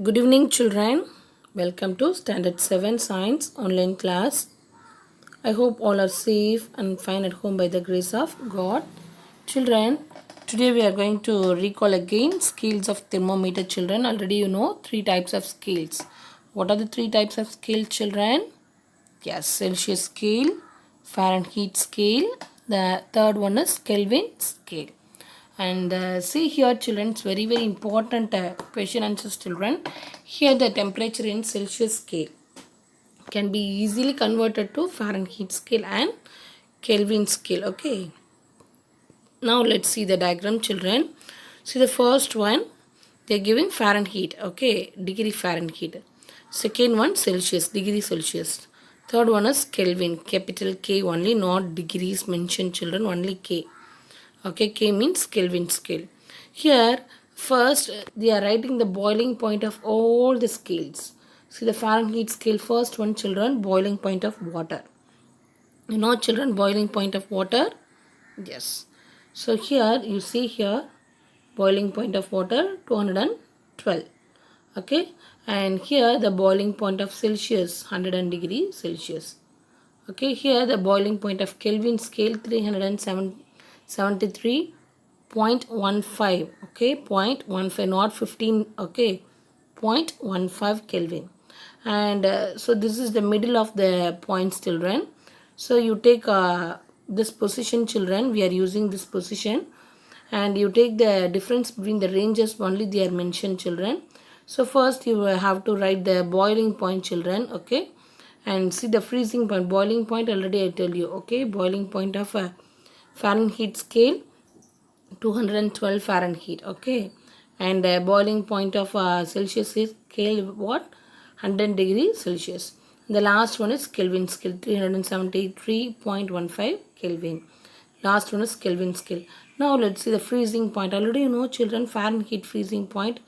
Good evening, children. Welcome to Standard 7 Science online class. I hope all are safe and fine at home by the grace of God. Children, today we are going to recall again scales of thermometer. Children, already you know three types of scales. What are the three types of scale, children? Yes, Celsius scale, Fahrenheit scale. The third one is Kelvin scale. And see here, children, it's very important question answers, children. Here the temperature in Celsius scale can be easily converted to Fahrenheit scale and Kelvin scale. Okay. Now let's see the diagram, children. See the first one, they're giving Fahrenheit. Okay, degree Fahrenheit. Second one Celsius, degree Celsius. Third one is Kelvin, capital K only, not degrees mentioned, children, only K. Okay, K means Kelvin scale. Here, first they are writing the boiling point of all the scales. See the Fahrenheit scale, first one, children, boiling point of water. You know, children, boiling point of water? Yes. So here, you see here, boiling point of water, 212. Okay. And here, the boiling point of Celsius, 100 degree Celsius. Okay, here the boiling point of Kelvin scale 373.15. Okay, 0.15, not 15. Okay, 0.15 Kelvin. And so this is the middle of the points, children. So you take this position, children. We are using this position, and you take the difference between the ranges only they are mentioned, children. So first you have to write the boiling point, children. Okay, and see the freezing point, boiling point already I tell you. Okay, boiling point of a Fahrenheit scale 212 Fahrenheit. Okay, and boiling point of Celsius scale what, 100 degrees Celsius. The last one is Kelvin scale 373.15 Kelvin. Last one is Kelvin scale. Now let's see the freezing point. Already you know, children, Fahrenheit freezing point,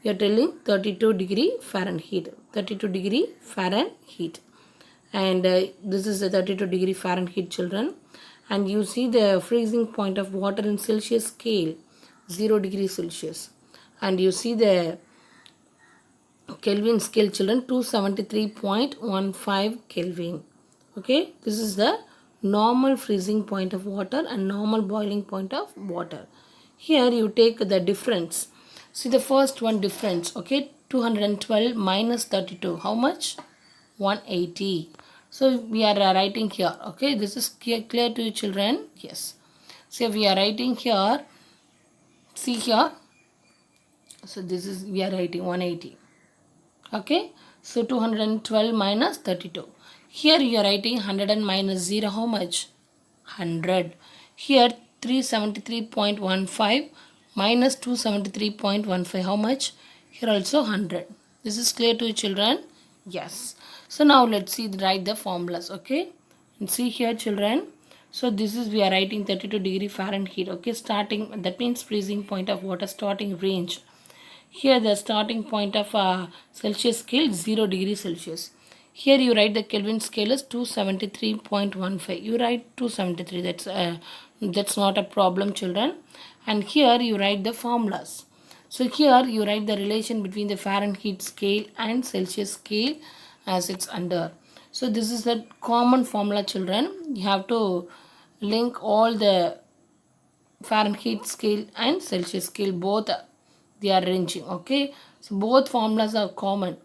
you are telling 32 degree Fahrenheit. 32 degree Fahrenheit. And this is the 32 degree Fahrenheit, children. And you see the freezing point of water in Celsius scale, 0 degree Celsius. And you see the Kelvin scale, children, 273.15 Kelvin. Okay, this is the normal freezing point of water and normal boiling point of water. Here you take the difference. See the first one difference. Okay, 212 minus 32. How much? 180. So we are writing here. Okay, this is clear to you, children? Yes. So we are writing here. See here. So this is, we are writing 180. Okay, so 212 minus 32. Here you are writing 100 and minus 0. How much? 100. Here 373.15 minus 273.15. How much? Here also 100. This is clear to you, children? Yes. So now let's see, write the formulas. Okay, and see here, children. So this is, we are writing 32 degree Fahrenheit. Okay, starting, that means freezing point of water, starting range. Here the starting point of Celsius scale 0 degree Celsius. Here you write the Kelvin scale is 273.15. You write 273. That's not a problem, children. And here you write the formulas. So here you write the relation between the Fahrenheit scale and Celsius scale as it's under. So this is the common formula, children. You have to link all the Fahrenheit scale and Celsius scale, both they are ranging. Okay, so both formulas are common,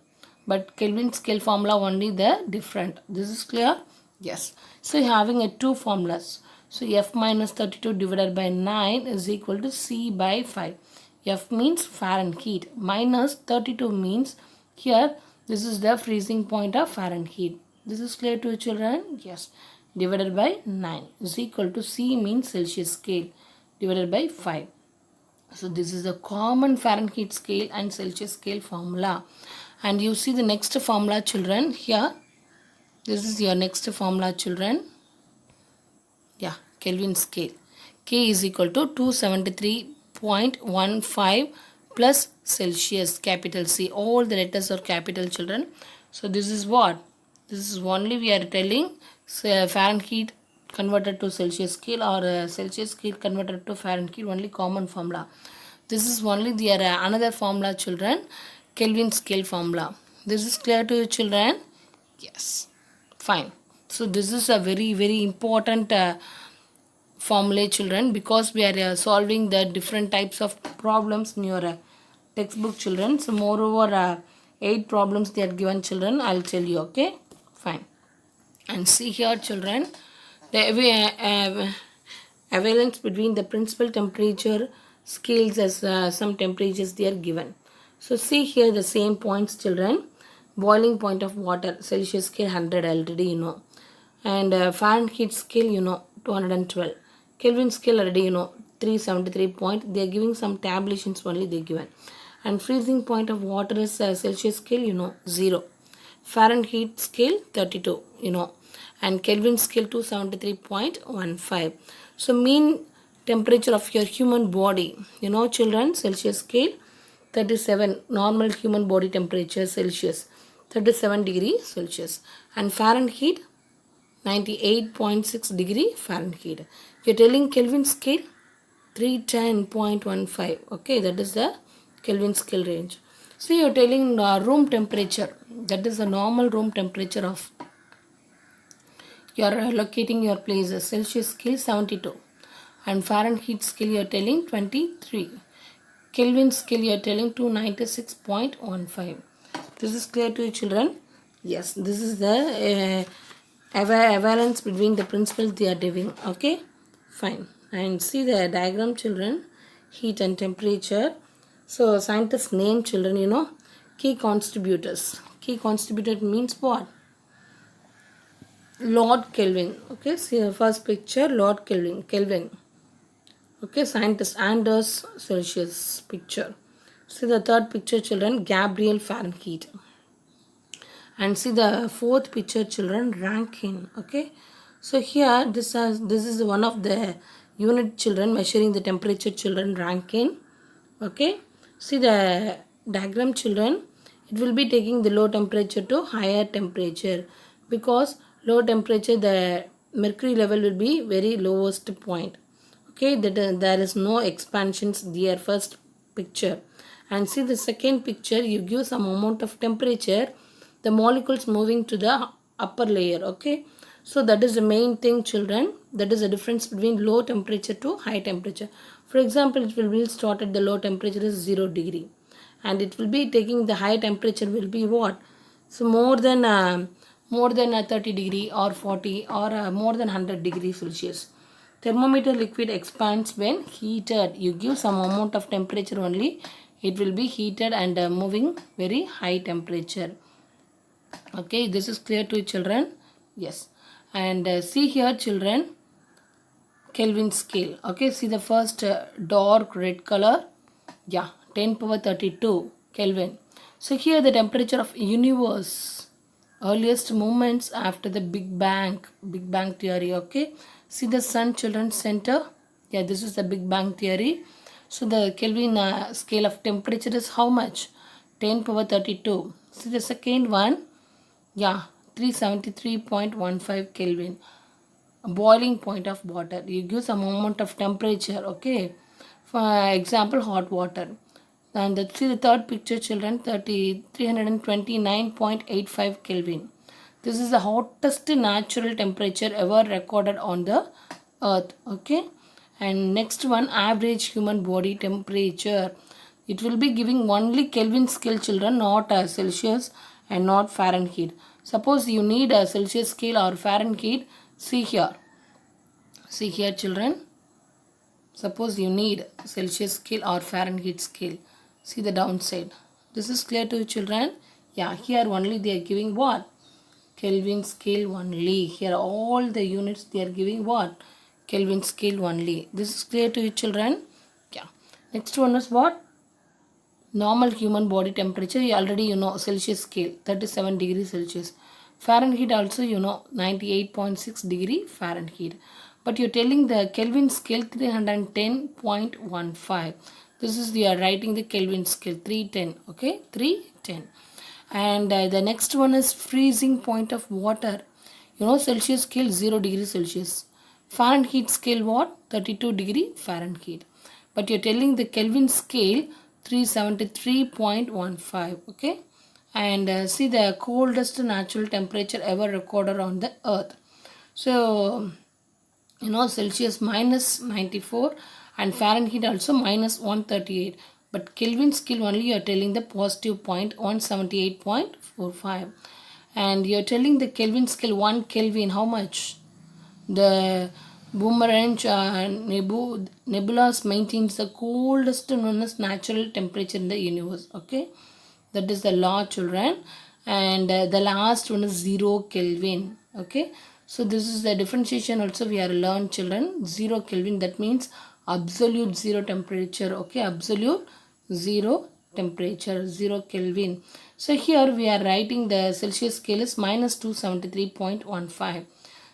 but Kelvin scale formula only the different. This is clear? Yes. So you're having a two formulas. So F minus 32 divided by 9 is equal to C by 5. F means Fahrenheit, minus 32 means here this is the freezing point of Fahrenheit. This is clear to you, children? Yes. Divided by 9 is equal to C means Celsius scale divided by 5. So this is the common Fahrenheit scale and Celsius scale formula. And you see the next formula, children, here. This is your next formula, children. Yeah, Kelvin scale. K is equal to 273.15 plus Celsius, capital C. All the letters are capital, children. So this is what? This is only we are telling Fahrenheit converted to Celsius scale or Celsius scale converted to Fahrenheit, only common formula. This is only their another formula, children. Kelvin scale formula. This is clear to you children? Yes. Fine. So this is a very important formula children, because we are solving the different types of problems in your textbook children. So moreover 8 problems they are given children. I'll tell you. Okay. Fine. And see here children, the avalanche between the principal temperature scales as some temperatures they are given. So see here the same points children. Boiling point of water, Celsius scale 100 already you know, and Fahrenheit scale you know 212, Kelvin scale already you know 373 point. They are giving some tabulations only they given, and freezing point of water is Celsius scale you know 0, Fahrenheit scale 32 you know, and Kelvin scale 273.15. So mean temperature of your human body you know children, Celsius scale 37, normal human body temperature Celsius 37 degree Celsius, and Fahrenheit 98.6 degree Fahrenheit. You're telling Kelvin scale 310.15. Okay, that is the Kelvin scale range. So you're telling room temperature, that is the normal room temperature of you're locating your places, Celsius scale 72, and Fahrenheit scale you're telling 23, Kelvin scale you're telling 296.15. This is clear to you children? Yes, this is the avalanche between the principles they are giving. Okay, fine. And see the diagram children, heat and temperature. So scientists name children you know key contributors. Key contributor means what? Lord Kelvin. Okay, see the first picture, Lord Kelvin. Okay, scientist Anders Celsius picture. See the third picture children, Gabriel Fahrenheit. And see the fourth picture children, Rankine. Okay, so here this is one of the unit children measuring the temperature children, Rankine. Okay, see the diagram children, it will be taking the low temperature to higher temperature, because low temperature the mercury level will be very lowest point. Okay, that there is no expansions there, first picture. And see the second picture, you give some amount of temperature, the molecules moving to the upper layer. Okay, so that is the main thing children, that is the difference between low temperature to high temperature. For example, it will be started the low temperature is 0 degree, and it will be taking the high temperature will be what? So more than 30 degree or 40 or more than 100 degree Celsius. Thermometer liquid expands when heated. You give some amount of temperature only, it will be heated and moving very high temperature. Okay, this is clear to you children? Yes. And see here children, Kelvin scale. Okay, see the first dark red color. Yeah, 10 power 32 Kelvin. So here the temperature of universe, earliest moments after the Big Bang theory. Okay, see the sun children center. Yeah, this is the Big Bang theory. So the Kelvin scale of temperature is how much? 10 power 32. See the second one. Yeah, 373.15 Kelvin. Boiling point of water. You give some amount of temperature. Okay, for example, hot water. And see the third picture children, 329.85 Kelvin. This is the hottest natural temperature ever recorded on the earth. Okay, and next one, average human body temperature. It will be giving only Kelvin scale children, not Celsius and not Fahrenheit. Suppose you need a Celsius scale or Fahrenheit, see here. See here children. Suppose you need Celsius scale or Fahrenheit scale. See the downside. This is clear to you children? Yeah, here only they are giving what? Kelvin scale only. Here all the units they are giving what? Kelvin scale only. This is clear to you children? Yeah. Next one is what? Normal human body temperature. You already you know Celsius scale 37 degrees Celsius. Fahrenheit also you know 98.6 degree Fahrenheit. But you're telling the Kelvin scale 310.15. This is you are writing the Kelvin scale 310. Okay, 310. And the next one is freezing point of water. You know Celsius scale 0 degree Celsius. Fahrenheit scale what? 32 degree Fahrenheit. But you're telling the Kelvin scale 373.15. Okay, and see the coldest natural temperature ever recorded on the earth. So Celsius minus 94 and Fahrenheit also minus 138, but Kelvin scale only you are telling the positive point 178.45, and you are telling the Kelvin scale 1 Kelvin how much. The Boomerang nebulas maintains the coldest known as natural temperature in the universe. Okay, that is the law, children. And the last one is 0 Kelvin. Okay, so this is the differentiation also we are learned, children. 0 Kelvin, that means absolute zero temperature. Okay, absolute zero temperature, 0 Kelvin. So here we are writing the Celsius scale is minus 273.15.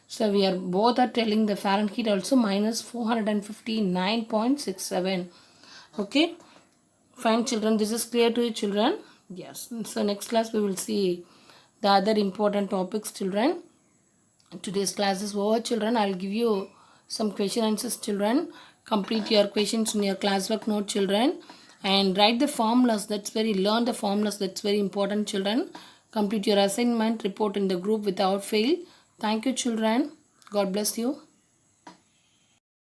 So we are both are telling the Fahrenheit also minus 459.67. Okay, fine, children. This is clear to you, children. Yes. So next class we will see the other important topics, children. Today's class is over, children. I'll give you some question answers, children. Complete your questions in your classwork note, children, and write the formulas. Learn the formulas. That's very important, children. Complete your assignment. Report in the group without fail. Thank you, children. God bless you.